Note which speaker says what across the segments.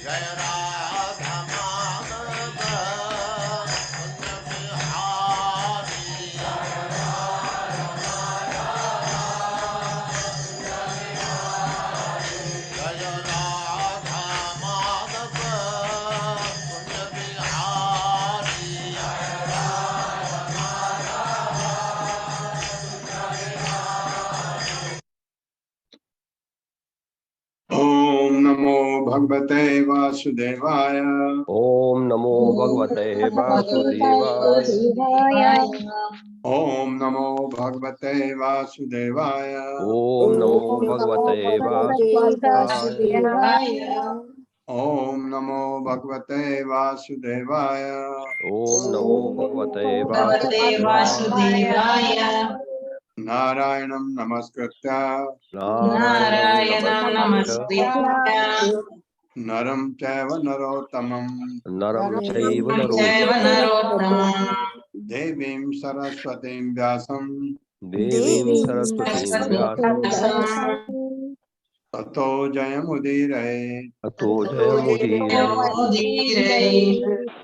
Speaker 1: जय राधा माधव कुंज बिहारी जय राधा माधव कुंज बिहारी
Speaker 2: ओम नमो भगवते वासुदेवाय।
Speaker 3: ओम नमो भगवते वासुदेवाय।
Speaker 2: ओम नमो भगवते वासुदेवाय।
Speaker 3: ओम नमो भगवते वासुदेवाय।
Speaker 2: ओम नमो भगवते वासुदेवाय।
Speaker 3: ओम नमो भगवते वासुदेवाय।
Speaker 2: नारायणं नमस्कृत्य
Speaker 3: नारायणं नमस्कृत्य
Speaker 2: नरं चैव नरोत्तमं
Speaker 3: नरं चैव नरोत्तमं
Speaker 2: देवीं सरस्वतीं व्यासं
Speaker 3: देवीं सरस्वतीं व्यासं
Speaker 2: ततो जयमुदीरये।
Speaker 3: ततो जयमुदीरये।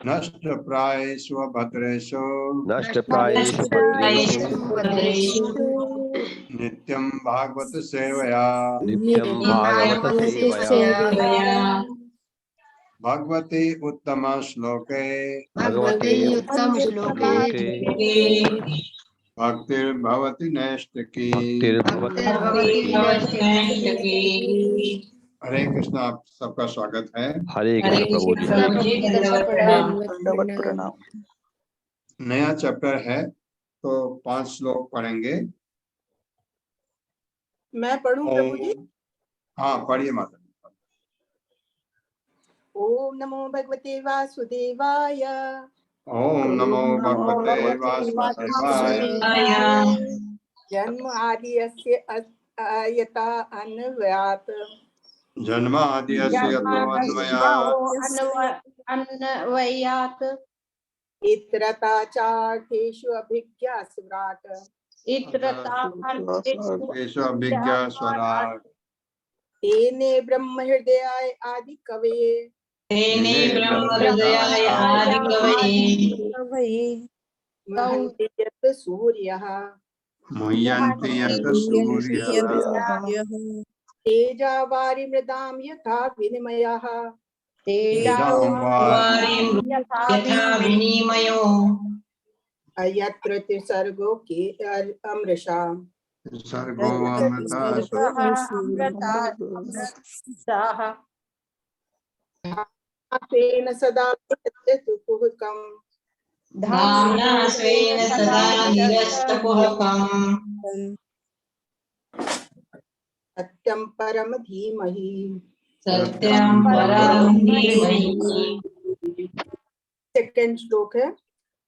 Speaker 2: नष्टप्रायेषु भद्रेषु
Speaker 3: नष्टप्रायेषु भद्रेषु
Speaker 2: नित्यं भागवत सेवया
Speaker 3: नित्यं भागवत सेवया
Speaker 2: भगवती उत्तम श्लोके
Speaker 3: भगवते उत्तम श्लोके
Speaker 2: भक्तिर्भवति नैष्टिकी। हरे कृष्ण। आप सबका स्वागत है।
Speaker 3: हरे कृष्ण प्रभु जी।
Speaker 2: नया चैप्टर है तो 5 श्लोक पढ़ेंगे।
Speaker 4: मैं पढ़ूं प्रभु जी?
Speaker 2: हाँ पढ़िए माता।
Speaker 4: ओम नमो भगवते वासुदेवाय।
Speaker 2: ओम नमो भगवते वासुदेवाय।
Speaker 4: जन्म आदि यस्य यथा अन्वयात्
Speaker 2: जन्म आदि
Speaker 5: अन्वयात्
Speaker 4: इतरता चार्थेषु अभिज्ञास्वराट्
Speaker 2: अभिज्ञा स्वराट
Speaker 4: तेने ब्रह्म हृदयाय आदि कवये मुह्यन्ति यत् सूर्यः
Speaker 2: मुह्यन्ति यत् सूर्यः
Speaker 4: तेजा वारिमृदां यथा विनिमयः अयत्र त्रिसर्गो के अमृषा
Speaker 2: सर्गो
Speaker 4: तेन सदा कुहकम् सत्यं परम धीमहि सेकंड श्लोक है।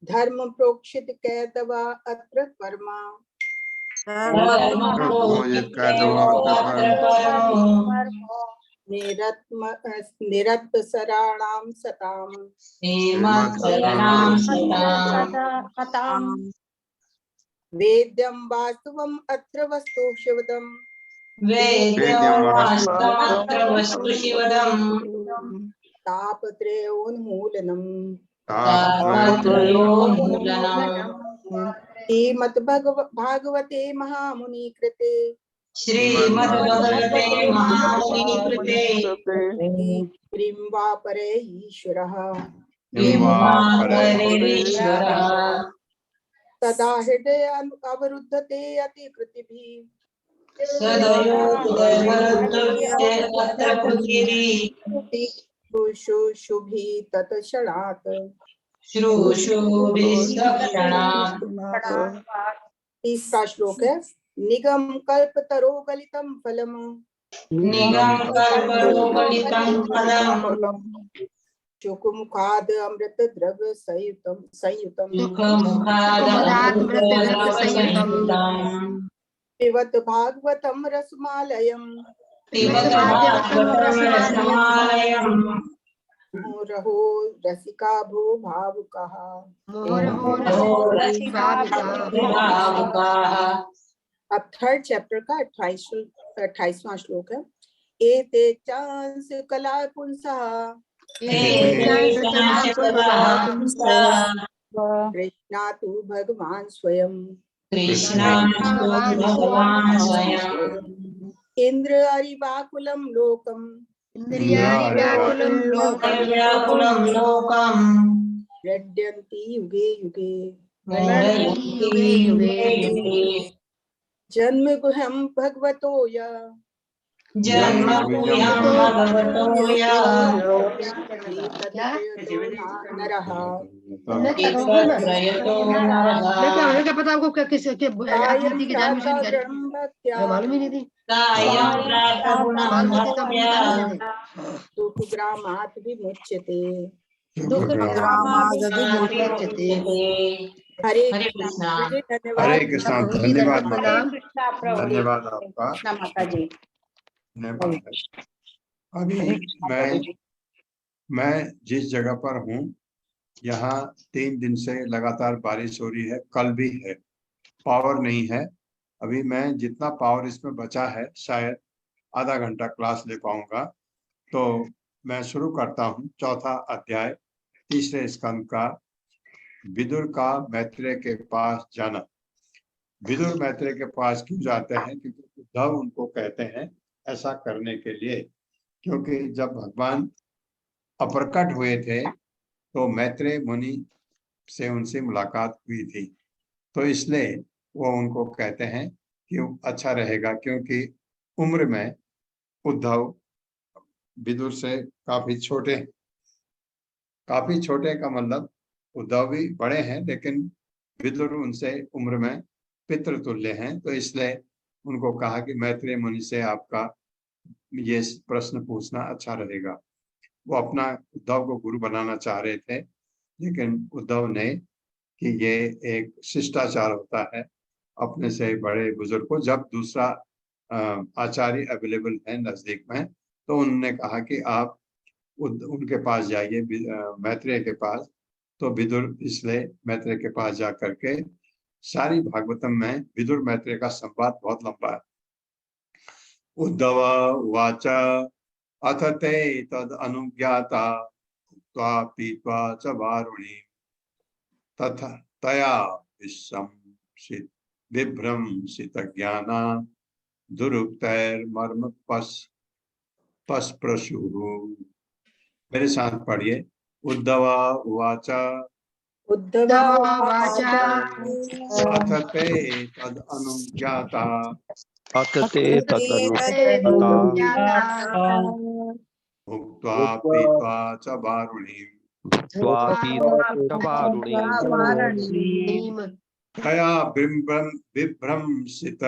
Speaker 4: धर्म प्रोक्षित कैतवा अत्र कर्मा निरत्सराणां सताम् वेद्यं वास्तवम् अत्र वस्तु शिवदम् तापत्रयोन्मूलनम् श्रीमद्भागवते महामुनि कृते प्रीम्वापरे ईश्वरः तदा हृदय अवरुद्धते अतिकृतिभिः शुशुभि तत्क्षणात् तीसरा श्लोक है। निगम कल्पतरो गलितं फलम् शुकमुखाद अमृत द्रव्य संयुतम् पिबत भागवतं रसमालयम् मुहुरहो रसिका भो भावुकः। अब थर्ड चैप्टर का 28वां श्लोक है। एते चांस कला पुंसः कृष्णा तु भगवान स्वयं इंद्र अरिवाकुलं लोकम रड्यन्ति युगे युगे जन्म गुहं भगवतो य नरः
Speaker 6: क्या पता आपको किस
Speaker 4: कायं प्रातः भक्त्या
Speaker 6: मालूम ही नहीं थी
Speaker 4: दुःखग्रामात् विमुच्यते हरे कृष्णा
Speaker 2: हरे कृष्णा। धन्यवाद माता,
Speaker 5: प्रभु
Speaker 2: धन्यवाद आपका।
Speaker 5: माता जी।
Speaker 2: धन्यवाद। अभी मैं जिस जगह पर हूँ यहाँ 3 दिन से लगातार बारिश हो रही है, कल भी है। पावर नहीं है। अभी मैं जितना पावर इसमें बचा है शायद आधा घंटा क्लास ले पाऊंगा। तो मैं शुरू करता हूँ 4था अध्याय 3रे स्कंद का, विदुर का मैत्रेय के पास जाना। विदुर मैत्रेय के पास क्यों जाते हैं? क्योंकि उद्धव उनको कहते हैं ऐसा करने के लिए, क्योंकि जब भगवान अप्रकट हुए थे तो मैत्रेय मुनि से उनसे मुलाकात हुई थी, तो इसलिए वो उनको कहते हैं कि अच्छा रहेगा, क्योंकि उम्र में उद्धव विदुर से काफी छोटे का मतलब उद्धव भी बड़े हैं, लेकिन विदुर उनसे उम्र में पितृतुल्य हैं। तो इसलिए उनको कहा कि मैत्रेय मुनि से आपका ये प्रश्न पूछना अच्छा रहेगा। वो अपना उद्धव को गुरु बनाना चाह रहे थे, लेकिन उद्धव ने कि ये एक शिष्टाचार होता है अपने से बड़े बुजुर्ग को, जब दूसरा आचार्य अवेलेबल है नजदीक में, तो उन्होंने कहा कि आप उनके पास जाइए, मैत्रेय के पास। तो विदुर इसलिए मैत्रेय के पास जा करके, सारी भागवतम में विदुर मैत्रेय का संवाद बहुत लंबा है। उद्धव उवाच अथ ते तद अनुज्ञाता त्वा पीत्वा च वारुणी तथा तया विभ्रंसित ज्ञाना दुरुक्तैर्मर्म पस्प्रशु। मेरे साथ पढ़िए। उद्धव उवाच अथ ते तद अनुज्ञाता
Speaker 3: अथ ते तदनुज्ञाता
Speaker 2: भुक्त्वा पीत्वा च वारुणीम्
Speaker 3: भुक्त्वा पीत्वा च वारुणीम्
Speaker 2: तया विभ्रंसित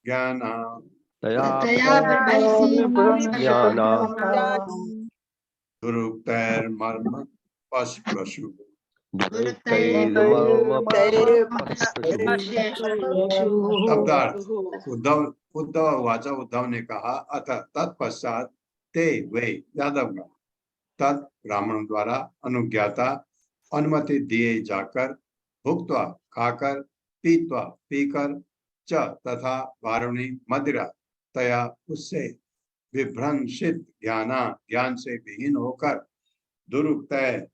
Speaker 2: ज्ञाना दुरुक्तैर्मर्म पस्प्रशु। शब्दार्थ। उद्धव वाचा, उद्धव ने कहा, अथ तत्पश्चात ते वे यादवगण तत् ब्राह्मण द्वारा अनुज्ञाता अनुमति दिए जाकर भुक्त्वा खाकर पीत्वा पीकर च तथा वारुणी मदिरा तया उससे विभ्रंशित ज्ञान से विहीन होकर दुरुक्तय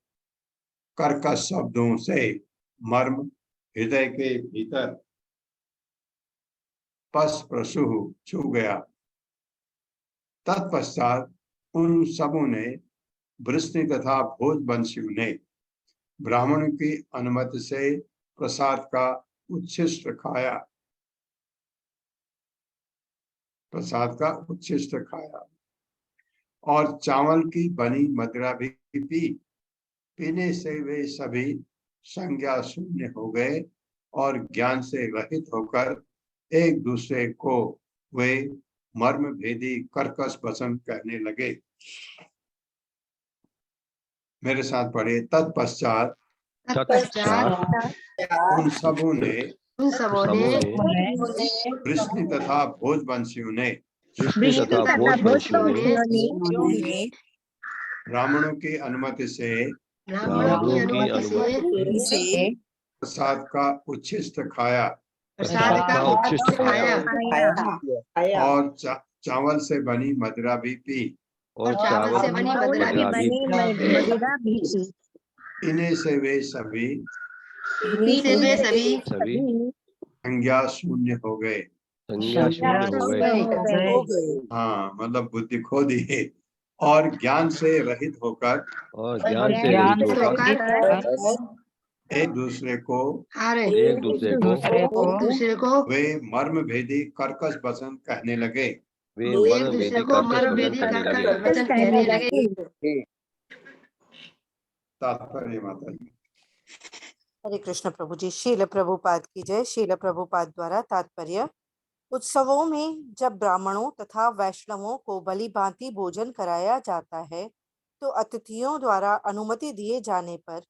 Speaker 2: कर्कश शब्दों से मर्म हृदय के भीतर पस्प्रशु छू गया। तत्पश्चात उन सबों ने वृष्णि तथा भोजवंशियों ने ब्राह्मण की अनुमति से प्रसाद का उच्छिष्ट खाया और चावल की बनी मदिरा भी पी। पीने से वे सभी संज्ञा शून्य हो गए और ज्ञान से रहित होकर एक दूसरे को वे मर्म भेदी कर्कश वचन कहने लगे। मेरे साथ पढ़े। तत्पश्चात उन सबों ने वृष्णि तथा भोजवंशियों ने ब्राह्मणों की अनुमति से प्रसाद का उच्छिष्ट खाया और चावल से बनी मदिरा भी पी।
Speaker 3: और
Speaker 6: चावल से बनी मदिरा भी
Speaker 3: मदिरा भी
Speaker 7: मदिरा भी पी।
Speaker 2: इन्हीं से वे सभी
Speaker 6: से वे सभी
Speaker 3: सभी
Speaker 2: संज्ञा शून्य हो गए।
Speaker 3: संज्ञा शून्य हो गए।
Speaker 4: हो गए।
Speaker 2: हाँ, मतलब बुद्धि खो दी और ज्ञान से रहित होकर
Speaker 3: और ज्ञान से रहित होकर
Speaker 2: एक दूसरे को
Speaker 3: एक दूसरे को
Speaker 2: वे मर्म भेदी कर्कश वचन कहने लगे।
Speaker 3: वे
Speaker 4: एक
Speaker 3: मर्म
Speaker 6: दूसरे
Speaker 3: भेदी
Speaker 6: को
Speaker 3: कर्कश
Speaker 6: मर्म
Speaker 3: वचन
Speaker 6: भेदी
Speaker 3: कहने
Speaker 6: कर्कश
Speaker 3: लगे।
Speaker 6: वचन कहने लगे।
Speaker 2: तात्पर्य माता जी।
Speaker 8: हरे कृष्ण प्रभु जी। शील प्रभुपाद की जय। शील प्रभुपाद द्वारा तात्पर्य। उत्सवों में जब ब्राह्मणों तथा वैष्णवों को भली भांति भोजन कराया जाता है तो अतिथियों द्वारा अनुमति दिए जाने पर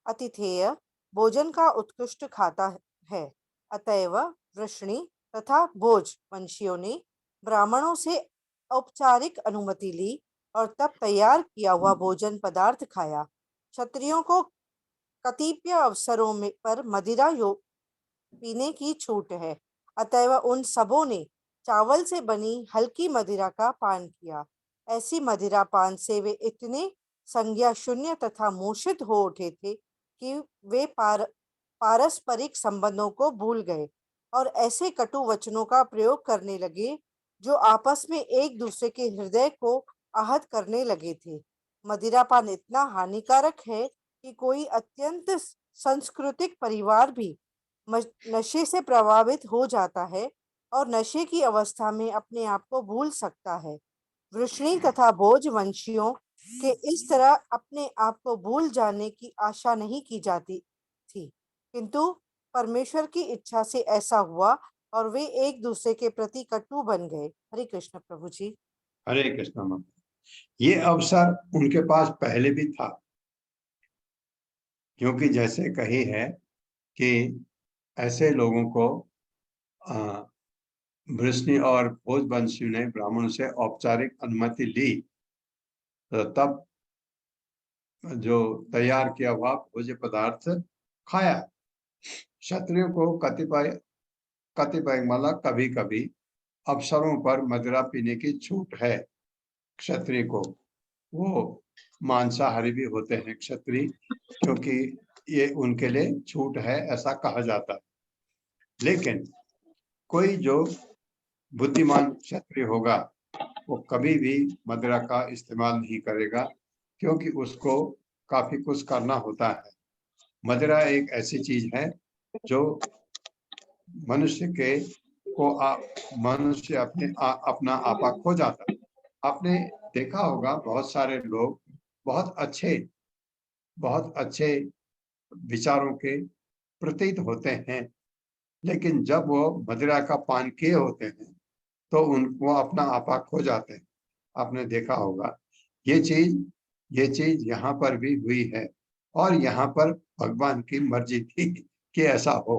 Speaker 8: अतिथेय भोजन का उत्कृष्ट खाता है। अतएव वृष्णि तथा भोज वंशियों ने ब्राह्मणों से औपचारिक अनुमति ली और तब तैयार किया हुआ भोजन पदार्थ खाया। क्षत्रियों को कतिपय अवसरों में पर मदिरा पीने की छूट है। अतएव उन सबों ने चावल से बनी हल्की मदिरा का पान किया। ऐसी मदिरा पान से वे इतने संज्ञा शून्य तथा मूर्छित हो उठे थे कि वे पारस्परिक संबंधों को भूल गए और ऐसे कटु वचनों का प्रयोग करने लगे जो आपस में एक दूसरे के हृदय को आहत करने लगे थे। मदिरापान इतना हानिकारक है कि कोई अत्यंत सांस्कृतिक परिवार भी नशे से प्रभावित हो जाता है और नशे की अवस्था में अपने आप को भूल सकता है। वृष्णि तथा भोज वंशियों के इस तरह अपने आप को भूल जाने की आशा नहीं की जाती थी, किंतु परमेश्वर की इच्छा से ऐसा हुआ और वे एक दूसरे के प्रति कटु बन गए। हरे कृष्ण प्रभु जी।
Speaker 2: हरे कृष्ण माता। ये अवसर उनके पास पहले भी था, क्योंकि जैसे कही है कि ऐसे लोगों को वृष्णि और भोजवंशियों ने ब्राह्मणों से औपचारिक अनुमति ली तो तब जो तैयार किया हुआ भोज्य पदार्थ खाया। क्षत्रियों को कतिपय मतलब कभी कभी अवसरों पर मदिरा पीने की छूट है। क्षत्रिय को, वो मांसाहारी भी होते हैं क्षत्रिय, क्योंकि ये उनके लिए छूट है ऐसा कहा जाता है। लेकिन कोई जो बुद्धिमान क्षत्रिय होगा वो कभी भी मदिरा का इस्तेमाल नहीं करेगा, क्योंकि उसको काफी कुछ करना होता है। मदिरा एक ऐसी चीज है जो मनुष्य के को मनुष्य अपना आपा खो जाता है। आपने देखा होगा बहुत सारे लोग बहुत अच्छे विचारों के प्रतीत होते हैं, लेकिन जब वो मदिरा का पान किए होते हैं तो उनको अपना आपा खो जाते हैं। आपने देखा होगा ये चीज यहाँ पर भी हुई है और यहाँ पर भगवान की मर्जी थी कि ऐसा हो।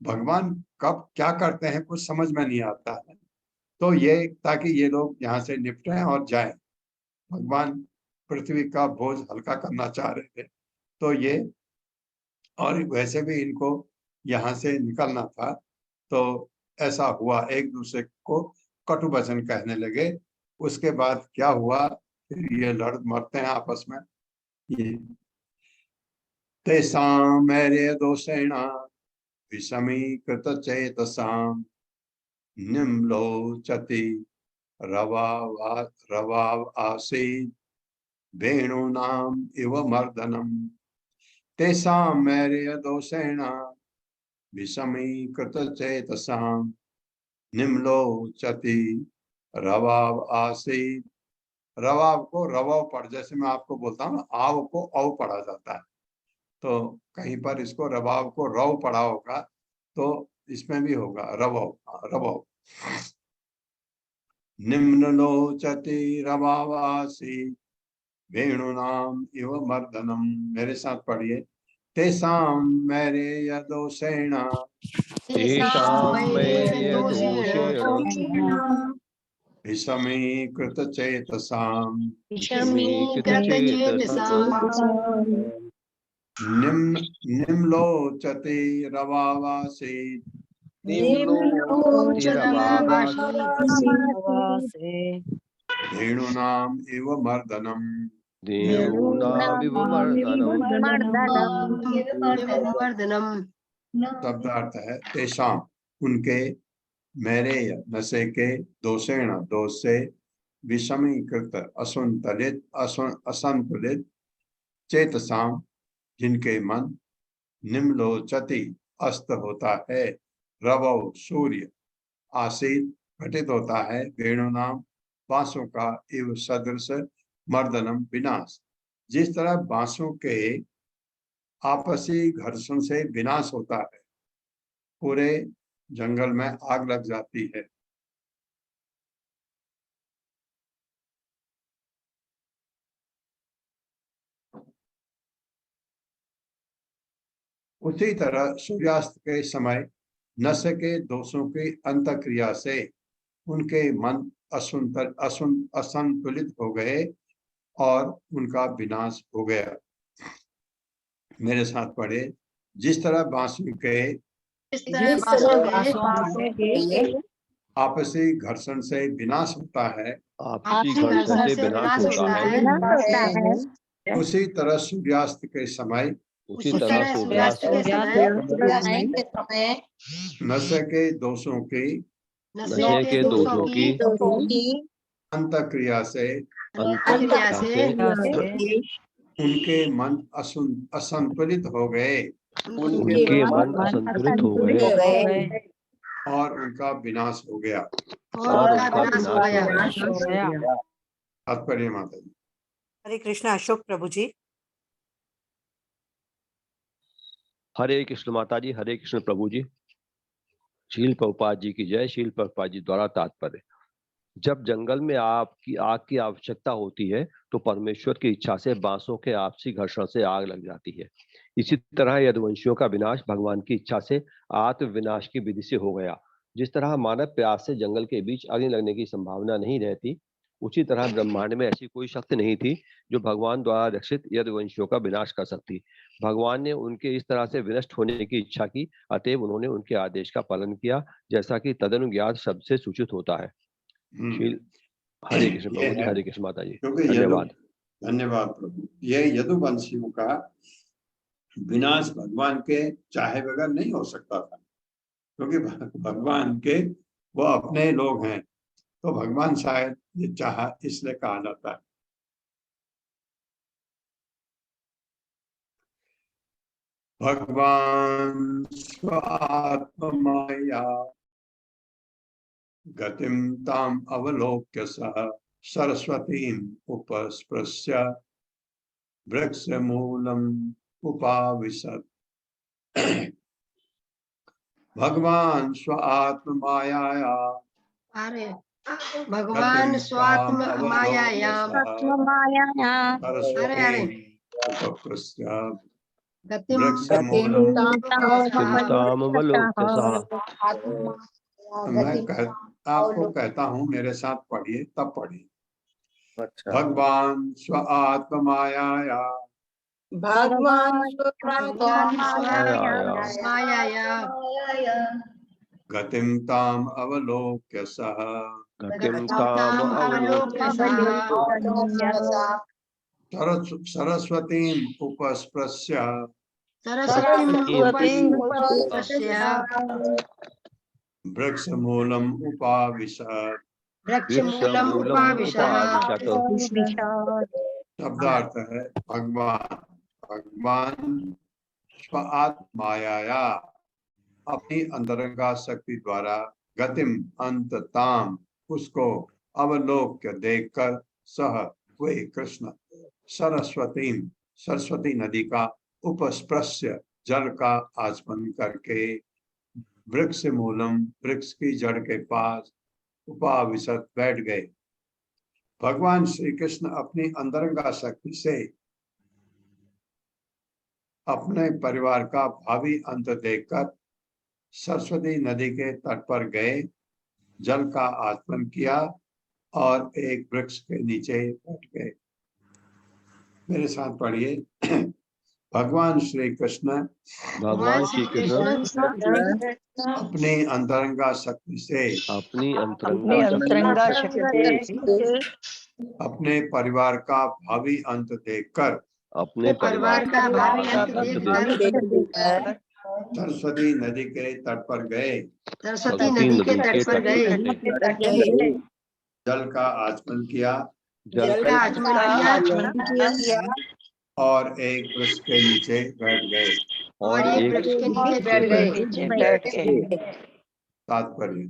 Speaker 2: भगवान कब क्या करते हैं कुछ समझ में नहीं आता है, तो ये ताकि ये लोग यहाँ से निपटें और जाएं। भगवान पृथ्वी का बोझ हल्का करना चाह रहे थे, तो ये, और वैसे भी इनको यहाँ से निकलना था, तो ऐसा हुआ, एक दूसरे को कटु वचन कहने लगे। उसके बाद क्या हुआ, फिर ये लड़ मरते हैं आपस में। तेषां मैरे दोषेण विषमीकृत चेतसां निम्लोचति रवाव आसीत् वेणूनाम् इव मर्दनम्। तेषां मैरे दोषेण विषमीकृत चेतसां निम्लोचति रवाव आसीत्। रवाव को रवाव पढ़, जैसे मैं आपको बोलता हूँ आव को औ पढ़ा जाता है, तो कहीं पर इसको रवाव को रव पढ़ा होगा, तो इसमें भी होगा रवाव। रवाव निम्नलोचति रवावासी वेणुनाम इव मर्दनम। मेरे साथ पढ़िए। तेषां मैरे यदोषेण विषमीकृत चेतसां निम्लोचति रवावासी धेनूनाम इव मर्दनम शब्दार्थ है तेषाम उनके मेरे नशे के दोषेण दोष से विषमीकृत असंतुलित चेतसाम जिनके मन निम्नलोचति अस्त होता है रवौ सूर्य आसीत घटित होता है वेणुनाम बांसों का इव सदृश मर्दनम विनाश जिस तरह बांसों के आपसी घर्षण से विनाश होता है पूरे जंगल में आग लग जाती है। उसी तरह सूर्यास्त के समय नशे के दोषों की अंतक्रिया से उनके मन असंतुलित हो गए और उनका विनाश हो गया। मेरे साथ पढ़े जिस तरह बांसुरी के आपसी घर्षण से विनाश होता है उसी तरह सूर्यास्त के समय नशे के दोषों की अंतक्रिया से उनके मन असंतुलित हो गए और उनका विनाश हो गया। तात्पर्य माता जी।
Speaker 8: हरे कृष्ण। अशोक प्रभु जी।
Speaker 7: हरे कृष्ण माता जी। हरे कृष्ण प्रभु जी। शील प्रभुपाद जी की जय। शील प्रभुपाद जी द्वारा तात्पर्य जब जंगल में आग की आवश्यकता होती है तो परमेश्वर की इच्छा से बांसों के आपसी घर्षण से आग लग जाती है। इसी तरह यदुवंशियों का विनाश भगवान की इच्छा से आत्म विनाश की विधि से हो गया। जिस तरह मानव प्यास से जंगल के बीच अग्नि लगने की संभावना नहीं रहती उसी तरह ब्रह्मांड में ऐसी कोई शक्ति नहीं थी जो भगवान द्वारा रक्षित यदुवंशियों का विनाश कर सकती। भगवान ने उनके इस तरह से विनष्ट होने की इच्छा की अतएव उन्होंने उनके आदेश का पालन किया जैसा कि तदनुज्ञात शब्द से सूचित होता है। हरे कृष्ण प्रभु जी। हरे कृष्ण माता जी। धन्यवाद।
Speaker 2: धन्यवाद प्रभु। ये यदुवंशियों का विनाश भगवान के चाहे बगैर नहीं हो सकता था क्योंकि भगवान के वो अपने लोग हैं तो भगवान शायद ये चाहा इसलिए कहा जाता है। भगवान स्वात्ममाया गतिम ताम अवलोक्य सह सरस्वतीम उपस्पृश्य वृक्षमूलम उपाविशत। भगवान स्वात्ममाया
Speaker 6: भगवान स्वात्ममायायाम
Speaker 2: मैं आपको कहता हूँ मेरे साथ पढ़िए तब पढ़िए। भगवान स्वात्ममाया
Speaker 4: भगवान
Speaker 2: गतिम ताम अवलोक्य सह सरस्वतीम उपस्पृश्य वृक्षमूलम उपाविशत। शब्दार्थ है भगवान स्वात्माया अपनी अंतरंगा शक्ति द्वारा गतिम अंतताम उसको अवलोक्य देखकर सह वे कृष्ण सरस्वती नदी का उपस्पृश्य जल का आचमन करके वृक्ष मूलम वृक्ष की जड़ के पास उपाविशत बैठ गए। भगवान श्री कृष्ण अपनी अंतरंगा शक्ति से अपने परिवार का भावी अंत देखकर सरस्वती नदी के तट पर गए, जल का आचमन किया और एक वृक्ष के नीचे बैठ गए। मेरे साथ पढ़िए। भगवान श्री कृष्ण
Speaker 7: भगवान श्री कृष्ण
Speaker 2: अपनी अंतरंगा शक्ति से
Speaker 7: अपनी
Speaker 3: अपने
Speaker 7: अंतरंगा
Speaker 3: अंतरंगा
Speaker 7: शक्ति
Speaker 3: शक्ति से
Speaker 2: अपने परिवार का भावी अंत देखकर
Speaker 7: अपने परिवार का
Speaker 6: भावी
Speaker 7: अंत
Speaker 6: अंत
Speaker 7: देखकर
Speaker 2: सरस्वती नदी के तट पर गए,
Speaker 6: सरस्वती नदी के तट पर गए,
Speaker 2: जल का आचमन किया
Speaker 7: जल
Speaker 6: का आचमन किया
Speaker 2: और एक वृक्ष के नीचे बैठ गए।
Speaker 6: और एक वृक्ष के नीचे बैठ गए।
Speaker 2: तात्पर्य।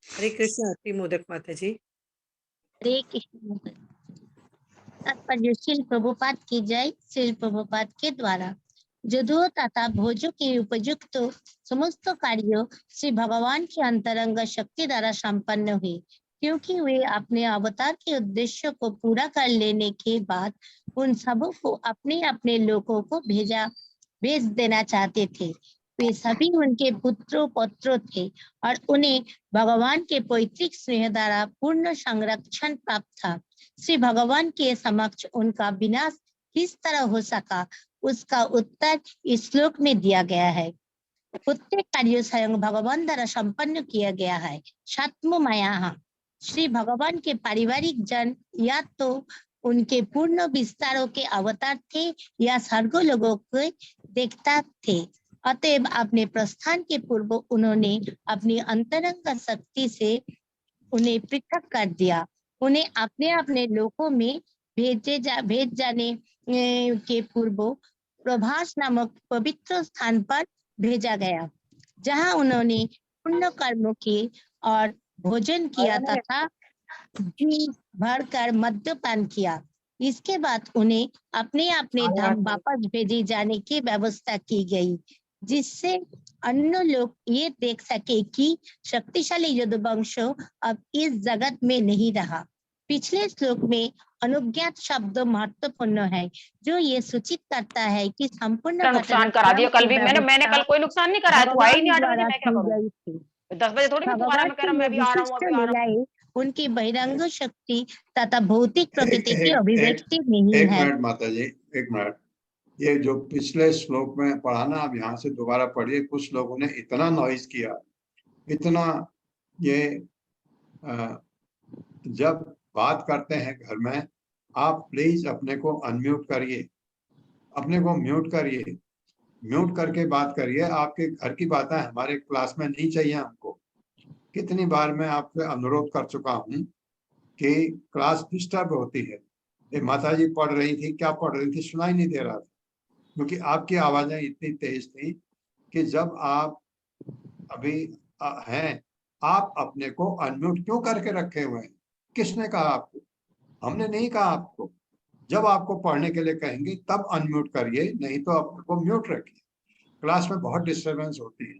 Speaker 8: हरे कृष्ण। आरती मोदक माता जी।
Speaker 9: हरे कृष्ण। तात्पर्य श्रील प्रभुपाद की जय। श्रील प्रभुपाद के द्वारा जदुओं तथा भोजों के उपयुक्त समस्त कार्यों श्री भगवान की अंतरंग शक्ति द्वारा संपन्न हुए, क्योंकि वे अपने अवतार के उद्देश्य को पूरा कर लेने के बाद उन सबों को अपने अपने लोगों को भेज देना चाहते थे। वे सभी उनके पुत्रों पौत्रों थे और उन्हें भगवान के पैतृक स्नेह द्वारा पूर्ण संरक्षण प्राप्त था। श्री भगवान के समक्ष उनका विनाश किस तरह हो सका, उसका उत्तर इस श्लोक में दिया गया है। प्रत्येक कार्य स्वयं भगवान द्वारा संपन्न किया गया है। छात्म माया श्री भगवान के पारिवारिक जन या तो उनके पूर्ण विस्तारों के अवतार थे या स्वर्ग लोगों के देवता थे। अतएव अपने प्रस्थान के पूर्व उन्होंने अपनी अंतरंग शक्ति से उन्हें पृथक कर दिया। उन्हें अपने अपने लोकों में भेज जाने के पूर्व प्रभास नामक पवित्र स्थान पर भेजा गया, जहां उन्होंने पुण्य कर्मों किए और भोजन किया तथा जी भरकर मद्यपान किया। इसके बाद उन्हें अपने अपने धाम वापस भेजे जाने की व्यवस्था की गई, जिससे अन्य लोग ये देख सके कि शक्तिशाली यदुवंश अब इस जगत में नहीं रहा। पिछले श्लोक में अनुज्ञात शब्द महत्वपूर्ण है, जो ये सूचित करता है कि संपूर्ण
Speaker 10: नुकसान करा दिया। कल भी मैंने कल कोई नुकसान नहीं कराया। तू आई नहीं 8 बजे, मैं क्या करूं? 10 बजे थोड़ी मैं तुम्हारा में कह रहा हूं मैं अभी आ रहा हूं, अभी आ रहा हूं।
Speaker 9: उनकी बहिरंग शक्ति तथा भौतिक प्रकृति की अभिव्यक्ति नहीं है।
Speaker 2: एक मिनट माता जी, एक मिनट। ये जो पिछले श्लोक में पढ़ा ना, आप यहाँ से दोबारा पढ़िए। कुछ लोगों ने इतना नॉइज किया, इतना ये जब बात करते हैं घर में, आप प्लीज अपने को अनम्यूट करिए, अपने को म्यूट करिए, म्यूट करके बात करिए। आपके घर की बातें हमारे क्लास में नहीं चाहिए हमको। कितनी बार मैं आपसे अनुरोध कर चुका हूँ कि क्लास डिस्टर्ब होती है। ये माता जी पढ़ रही थी, क्या पढ़ रही थी सुनाई नहीं दे रहा था, क्योंकि आपकी आवाजें इतनी तेज थी कि जब आप अभी हैं, आप अपने को अनम्यूट क्यों करके रखे हुए हैं? किसने कहा आपको? हमने नहीं कहा आपको। जब आपको पढ़ने के लिए कहेंगे तब अनम्यूट करिए, नहीं तो अपने को म्यूट रखिए। क्लास में बहुत डिस्टरबेंस होती है,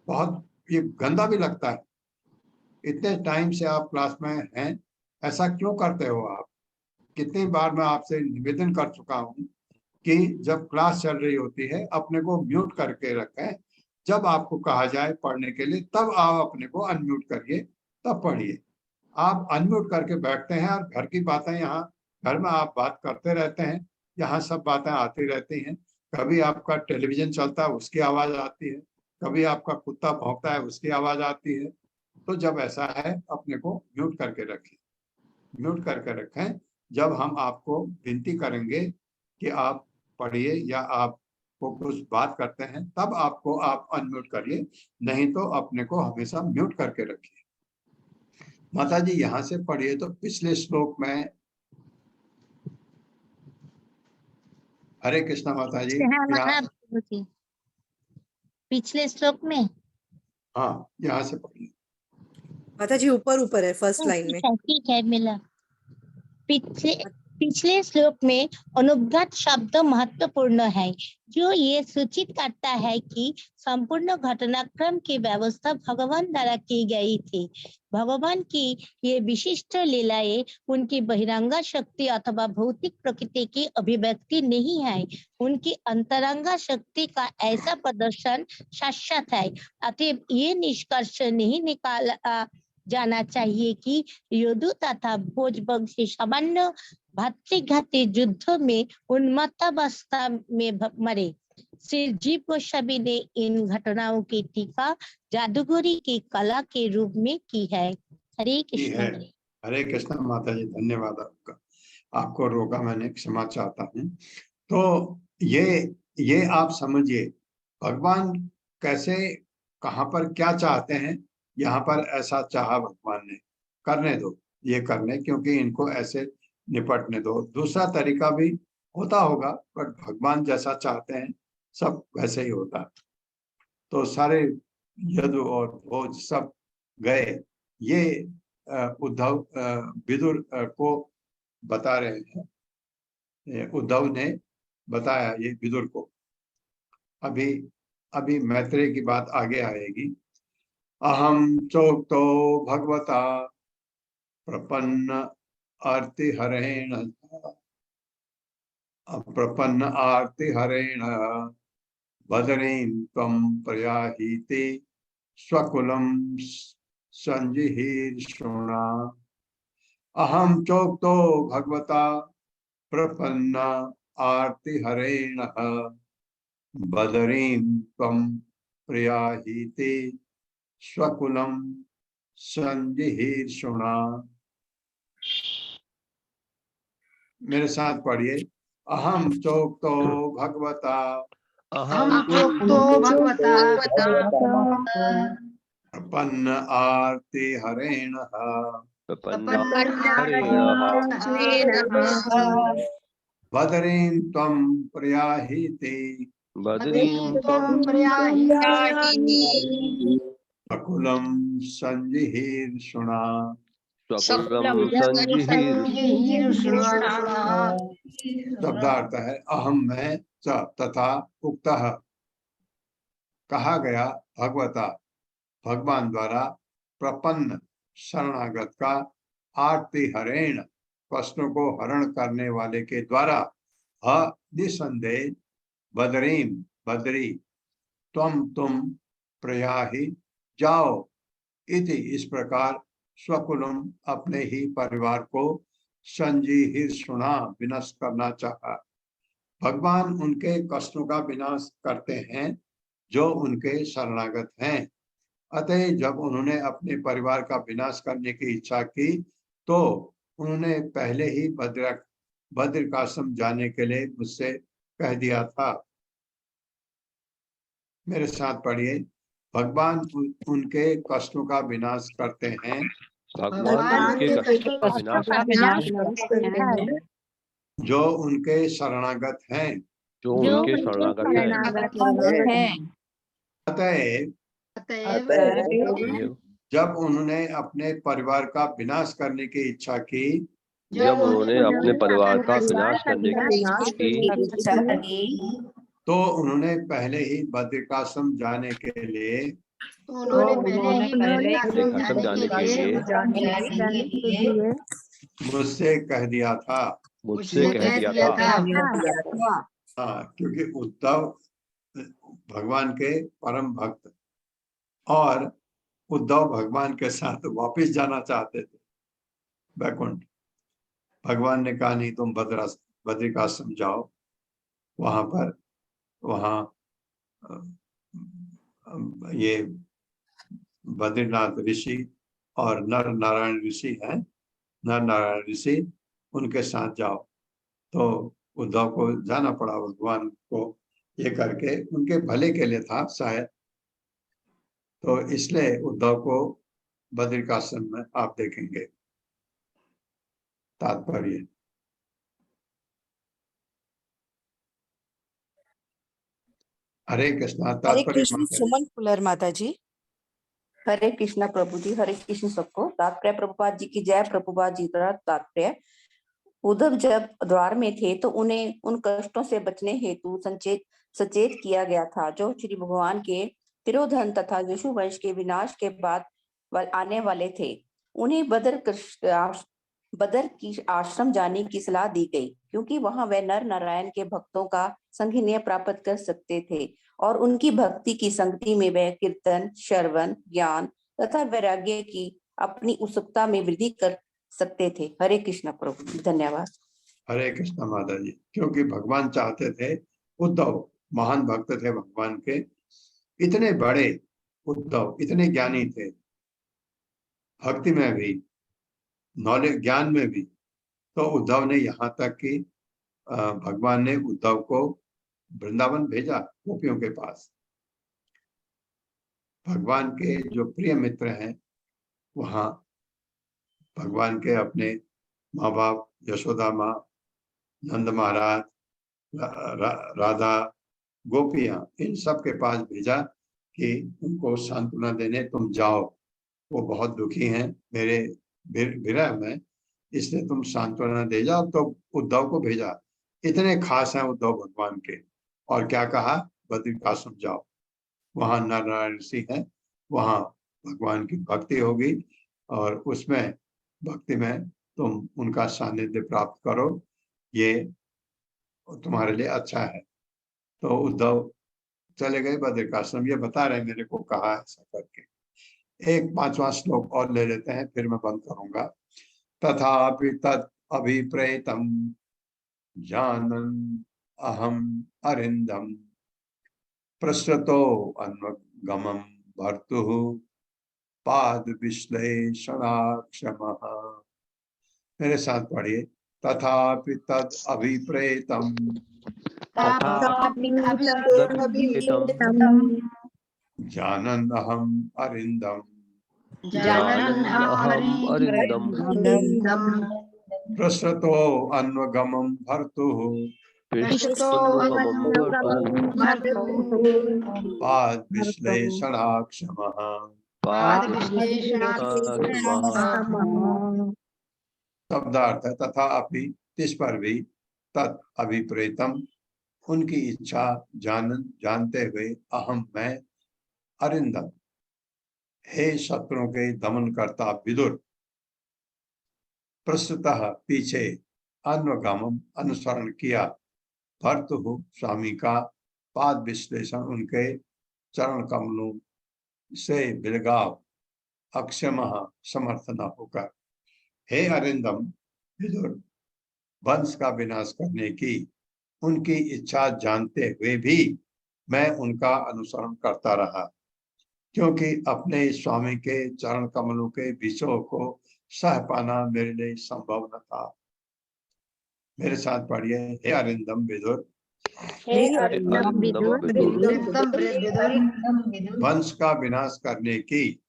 Speaker 2: बहुत ये गंदा भी लगता है। इतने टाइम से आप क्लास में हैं, ऐसा क्यों करते हो आप? कितनी बार मैं आपसे निवेदन कर चुका हूँ कि जब क्लास चल रही होती है अपने को म्यूट करके रखें। जब आपको कहा जाए पढ़ने के लिए तब आप अपने को अनम्यूट करिए, तब पढ़िए। आप अनम्यूट करके बैठते हैं और घर की बातें, यहाँ घर में आप बात करते रहते हैं, यहाँ सब बातें आती रहती हैं। कभी आपका टेलीविजन चलता है उसकी आवाज आती है, कभी आपका कुत्ता भौंकता है उसकी आवाज आती है। तो जब ऐसा है अपने को म्यूट करके रखें, म्यूट करके रखें। जब हम आपको विनती करेंगे कि आप पढ़िए या आपको कुछ बात करते हैं, तब आपको आप अनम्यूट करिए, नहीं तो अपने को हमेशा म्यूट करके रखिए। माता जी यहाँ से पढ़िए तो पिछले श्लोक में। हरे कृष्णा माता जी।
Speaker 9: पिछले श्लोक में,
Speaker 2: हाँ यहाँ से पढ़िए
Speaker 8: माता जी। ऊपर है फर्स्ट लाइन में।
Speaker 9: ठीक है मिला। पिछले श्लोक में अनुज्ञात शब्द महत्वपूर्ण है, जो ये सूचित करता है कि संपूर्ण घटनाक्रम की व्यवस्था भगवान द्वारा की गई थी। भगवान की ये विशिष्ट लीलाएं उनकी बहिरंगा शक्ति अथवा भौतिक प्रकृति की अभिव्यक्ति नहीं है, उनकी अंतरंगा शक्ति का ऐसा प्रदर्शन शाश्वत है। अतएव ये निष्कर्ष नहीं निकाला जाना चाहिए कि यदु तथा भोजवंशी सामान्य भातृघाती युद्धों में उन्मत्तावस्था में मरे। श्री जीव गोस्वामी ने इन घटनाओं की टीका जादूगरी की कला के रूप में की है। हरे कृष्ण।
Speaker 2: हरे कृष्ण माता जी, धन्यवाद आपका। आपको रोका मैंने, क्षमा चाहता हूँ। तो ये आप समझिए भगवान कैसे, कहाँ पर क्या चाहते हैं। यहाँ पर ऐसा चाहा भगवान ने, करने दो ये करने, क्योंकि इनको ऐसे निपटने दो। दूसरा तरीका भी होता होगा, पर भगवान जैसा चाहते हैं सब वैसे ही होता है। तो सारे यदु और भोज सब गए। ये उद्धव विदुर को बता रहे हैं, उद्धव ने बताया ये विदुर को। अभी मैत्रेय की बात आगे आएगी। अहम चोक्तो भगवता प्रपन्न आरती हरेण, प्रपन्न आरती हरेण बदरीं त्वं प्रयाहीते स्वकुलं संजिहीर्षुणा। अहम चोक्तो भगवता प्रपन्न आरती हरेण बदरीं त्वं प्रयाहीते स्वकुलं संजिहीर्षुणा। मेरे साथ पढ़िए। अहम चोक्तो भगवता,
Speaker 7: अहम
Speaker 4: चोक्तो भगवता
Speaker 2: प्रपन्न आरती हरेण
Speaker 7: प्रपन्न
Speaker 2: बदरीं त्वं प्रयाहीते
Speaker 7: बदरीं
Speaker 2: स्वकुलं संजिहीर्षुणा।
Speaker 7: स्वकुलं संजिहीर्षुणा।
Speaker 2: शब्दार्थ है अहम मैं, च तथा, उक्तः कहा गया, भगवता भगवान द्वारा, प्रपन्न शरणागत का, आरती हरेण प्रश्नों को हरण करने वाले के द्वारा, निसंदेह, बदरीम बदरी, तुम प्रयाहि जाओ, इति इस प्रकार, स्वकुलम अपने ही परिवार को, संजिहीर्षुणा विनाश करना चाहा। भगवान उनके कष्टों का विनाश करते हैं जो उनके शरणागत हैं। अतः जब उन्होंने अपने परिवार का विनाश करने की इच्छा की तो उन्होंने पहले ही बद्रिकाश्रम जाने के लिए मुझसे कह दिया था। मेरे साथ पढ़िए। भगवान उनके कष्टों का विनाश करते हैं।
Speaker 7: भगवान उनके कष्टों का विनाश करते हैं
Speaker 2: जो उनके शरणागत हैं।
Speaker 7: जो उनके शरणागत हैं।
Speaker 2: अतएव जब उन्होंने अपने परिवार का विनाश करने की इच्छा की,
Speaker 7: जब उन्होंने अपने परिवार का विनाश करने की इच्छा की,
Speaker 2: तो उन्होंने पहले ही बद्रिकाश्रम जाने के लिए मुझसे कह दिया था। हाँ, क्योंकि उद्धव भगवान के परम भक्त और उद्धव भगवान के साथ वापस जाना चाहते थे वैकुंठ। भगवान ने कहा नहीं, तुम बद्रिकाश्रम जाओ, वहां ये बद्रीनाथ ऋषि और नर नारायण ऋषि हैं, नर नारायण ऋषि, उनके साथ जाओ। तो उद्धव को जाना पड़ा। भगवान को ये करके उनके भले के लिए था शायद, तो इसलिए उद्धव को बद्रिकाश्रम में आप देखेंगे। तात्पर्य हरे कृष्ण।
Speaker 8: हरे कृष्ण सुमन फुलर माता जी।
Speaker 6: हरे कृष्णा प्रभु जी, हरे कृष्ण सबको। तात्पर्य प्रभुपाद जी की जय। प्रभुपाद जी द्वारा तात्पर्य। उद्धव जब द्वार में थे तो उन्हें उन कष्टों से बचने हेतु सचेत किया गया था जो श्री भगवान के तिरोधन तथा यशु वंश के विनाश के बाद आने वाले थे। उन्हें बदर की आश्रम जाने की सलाह दी गई क्योंकि वहां वे नर नारायण के भक्तों का संगिनीय प्राप्त कर सकते थे और उनकी भक्ति की संगति में वे कीर्तन, श्रवण, ज्ञान तथा वैराग्य की अपनी उत्सुकता में वृद्धि कर सकते थे। हरे कृष्ण प्रभु, धन्यवाद।
Speaker 2: हरे कृष्ण माता जी। क्योंकि भगवान चाहते थे, उद्धव महान भक्त थे भगवान के, इतने बड़े उद्धव इतने ज्ञानी थे, भक्ति में भी, नॉलेज ज्ञान में भी। तो उद्धव ने यहाँ तक कि भगवान ने उद्धव को वृंदावन भेजा गोपियों के पास। भगवान के जो प्रिय मित्र हैं वहाँ भगवान के अपने माँ बाप, यशोदा माँ, नंद महाराज, राधा, गोपियां, इन सब के पास भेजा कि उनको सांत्वना देने तुम जाओ, वो बहुत दुखी हैं मेरे विरह में, इसलिए तुम सांत्वना दे जाओ। तो उद्धव को भेजा। इतने खास हैं उद्धव भगवान के। और क्या कहा, बद्रिकाश्रम जाओ, वहां नारायण ऋषि हैं, वहां भगवान की भक्ति होगी और उसमें भक्ति में तुम उनका सानिध्य प्राप्त करो, ये तुम्हारे लिए अच्छा है। तो उद्धव चले गए बद्रिकाश्रम। ये बता रहे मेरे को कहा ऐसा करके। एक 5वां श्लोक और ले लेते हैं, फिर मैं बंद करूंगा। तथापि तत् अभिप्रेतम जानन् अहम अरिंदम प्रसृतो अन्वगमं भर्तुः पाद विश्लेषणाक्षमः। मेरे साथ पढ़िए। तथापि तद अभिप्रेतम जानन् अहम अरिंदम प्रसृतो अन्वगमं भर्तुः पाद विश्लेषणाक्षमः। शब्दार्थ है तथा अपि, इस पर भी, तत् अभिप्रेतम, उनकी इच्छा, जानते हुए, अहम मैं, अरिंदम हे शत्रुओं के दमन करता विदुर, प्रस्तुतः पीछे, अन्वगामम अनुसरण किया, भर्तुः स्वामी का, पाद विश्लेषण उनके चरण कमलों से बिलगाव, अक्षमः समर्थ न होकर। हे अरिंदम विदुर, वंश का विनाश करने की उनकी इच्छा जानते हुए भी मैं उनका अनुसरण करता रहा, क्योंकि अपने स्वामी के चरण कमलों के विषयों को सह पाना मेरे लिए संभव न था। मेरे साथ पढ़िए। हे अरिंदम विदुर, वंश का विनाश करने की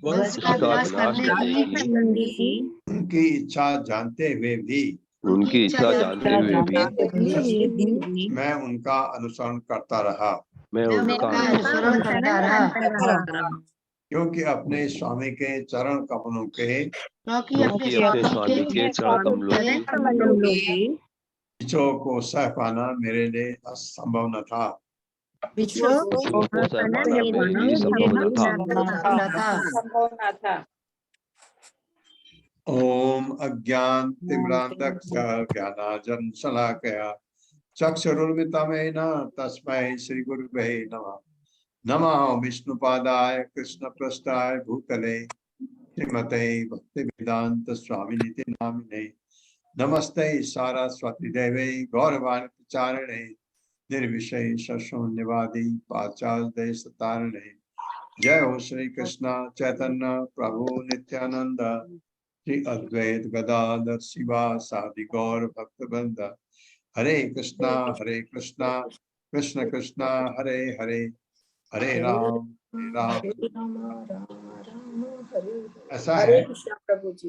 Speaker 2: उनकी इच्छा जानते हुए भी मैं उनका अनुसरण करता रहा, क्योंकि अपने स्वामी के चरण कमलों के विषयों को सह पाना मेरे लिए असंभव न था। ओम अज्ञानतिमिरान्धस्य ज्ञानाञ्जनशलाकया चक्षुरुन्मिलितं तस्मै श्री गुरुवे नमः। नमः विष्णुपादाय कृष्णपृष्ठाय भूतले श्रीमते भक्तिवेदांत स्वामिनिति नामिने। नमस्ते सारस्वती देवे गौरवाणी प्रचारिणे निर्विशेष शून्यवादी पाश्चात्य देशतारिणे। जय हो श्री कृष्ण चैतन्य प्रभु नित्यानंद श्री अद्वैत गदाधर शिवासादि गौर भक्तवृंद। हरे कृष्णा कृष्ण कृष्णा हरे हरे, हरे राम
Speaker 4: राम राम राम हरे
Speaker 2: ऐसा
Speaker 4: हरे
Speaker 2: है।
Speaker 4: कृष्ण प्रभु जी।